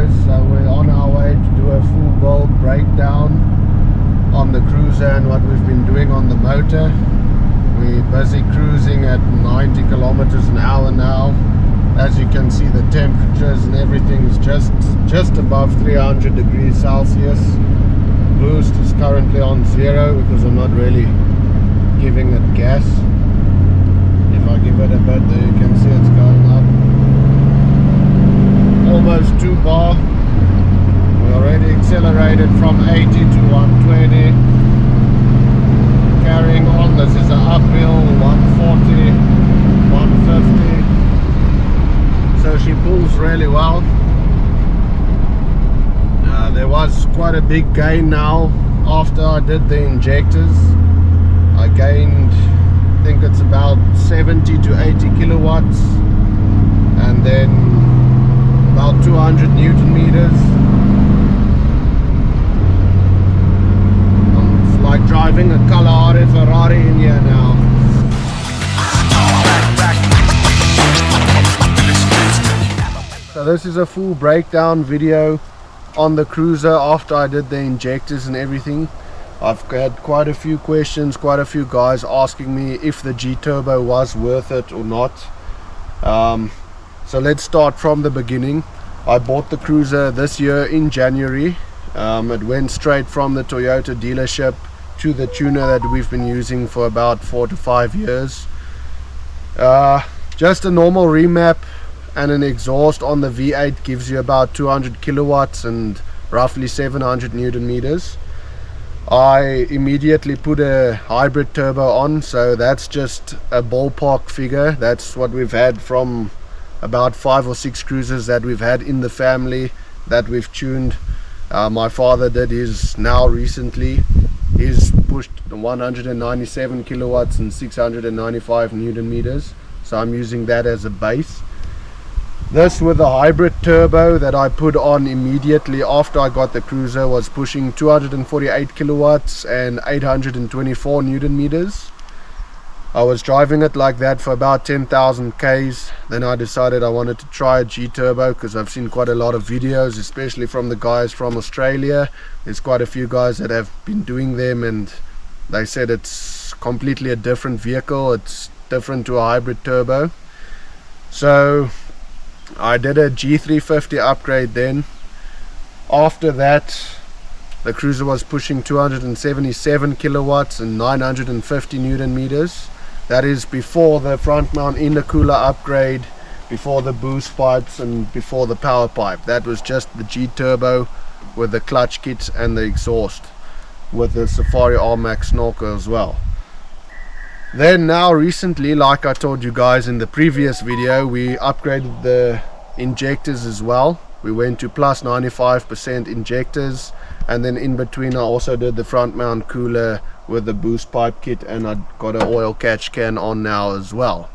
guys, so we're on our way to do a full build breakdown on the cruiser and what we've been doing on the motor. We're busy cruising at 90 kilometers an hour now. As you can see, the temperatures and everything is just above 300 degrees Celsius. Boost is currently on 0 because I'm not really giving it gas. If I give it a bit, there you can see it's going up. Almost 2 bar. We already accelerated from 80 to 120. Carrying on, this is an uphill, 140, 150. So she pulls really well. There was quite a big gain now after I did the injectors. I gained, I think it's about 70 to 80 kilowatts, and then about 200 Newton meters. It's like driving a Kalahari Ferrari in here now. So this is a full breakdown video on the cruiser after I did the injectors and everything. I've had quite a few questions, quite a few guys asking me if the Gturbo was worth it or not. So let's start from the beginning. I bought the cruiser this year in January. It went straight from the Toyota dealership to the tuner that we've been using for about 4 to 5 years. Just a normal remap and an exhaust on the V8 gives you about 200 kilowatts and roughly 700 Newton meters. I immediately put a hybrid turbo on, so that's just a ballpark figure. That's what we've had from about 5 or 6 cruisers that we've had in the family that we've tuned. My father did his now recently. He's pushed 197 kilowatts and 695 Newton meters, so I'm using that as a base. This with a hybrid turbo that I put on immediately after I got the cruiser was pushing 248 kilowatts and 824 Newton meters. I was driving it like that for about 10,000 Ks. Then I decided I wanted to try a Gturbo because I've seen quite a lot of videos, especially from the guys from Australia. There's quite a few guys that have been doing them and they said it's completely a different vehicle. It's different to a hybrid turbo. So I did a G350 upgrade then. After that, the cruiser was pushing 277 kilowatts and 950 Newton meters. That is before the front mount intercooler upgrade, before the boost pipes and before the power pipe. That was just the Gturbo with the clutch kit and the exhaust with the Safari R-Max snorkel as well. Then now recently, like I told you guys in the previous video, we upgraded the injectors as well. We went to plus 95% injectors, and then in between I also did the front mount cooler with the boost pipe kit, and I got an oil catch can on now as well.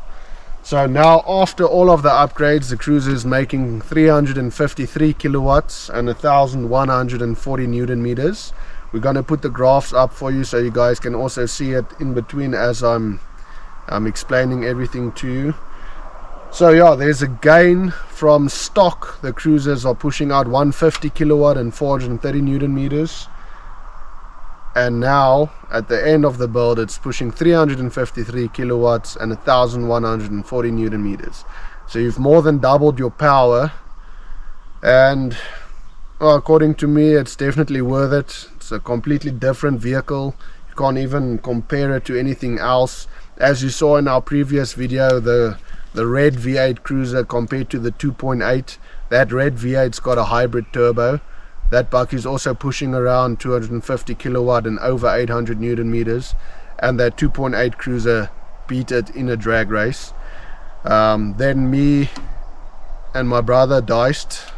So now after all of the upgrades, the cruiser is making 353 kilowatts and 1140 Newton meters. We're going to put the graphs up for you so you guys can also see it in between as I'm explaining everything to you. So yeah, there's a gain from stock. The cruisers are pushing out 150 kilowatt and 430 Newton meters. And now at the end of the build it's pushing 353 kilowatts and 1140 Newton meters. So you've more than doubled your power, and well, according to me it's definitely worth it. It's a completely different vehicle. You can't even compare it to anything else. As you saw in our previous video, the red V8 cruiser compared to the 2.8, that red V8's got a hybrid turbo. That buck is also pushing around 250 kilowatt and over 800 Newton meters, and that 2.8 cruiser beat it in a drag race. Then me and my brother diced.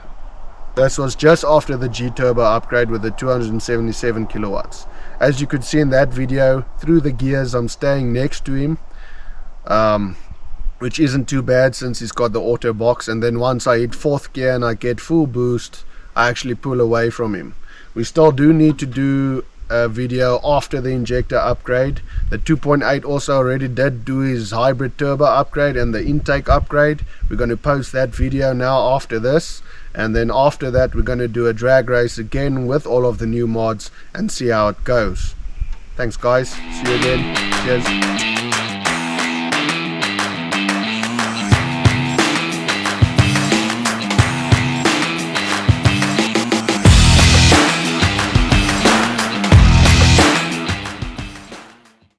This was just after the Gturbo upgrade with the 277 kilowatts. As you could see in that video, through the gears I'm staying next to him, which isn't too bad since he's got the auto box, and then once I hit 4th gear and I get full boost, I actually pull away from him. We still do need to do video after the injector upgrade. The 2.8 also already did do his hybrid turbo upgrade and the intake upgrade. We're going to post that video now after this, and then after that we're going to do a drag race again with all of the new mods and see how it goes. Thanks guys, see you again, cheers.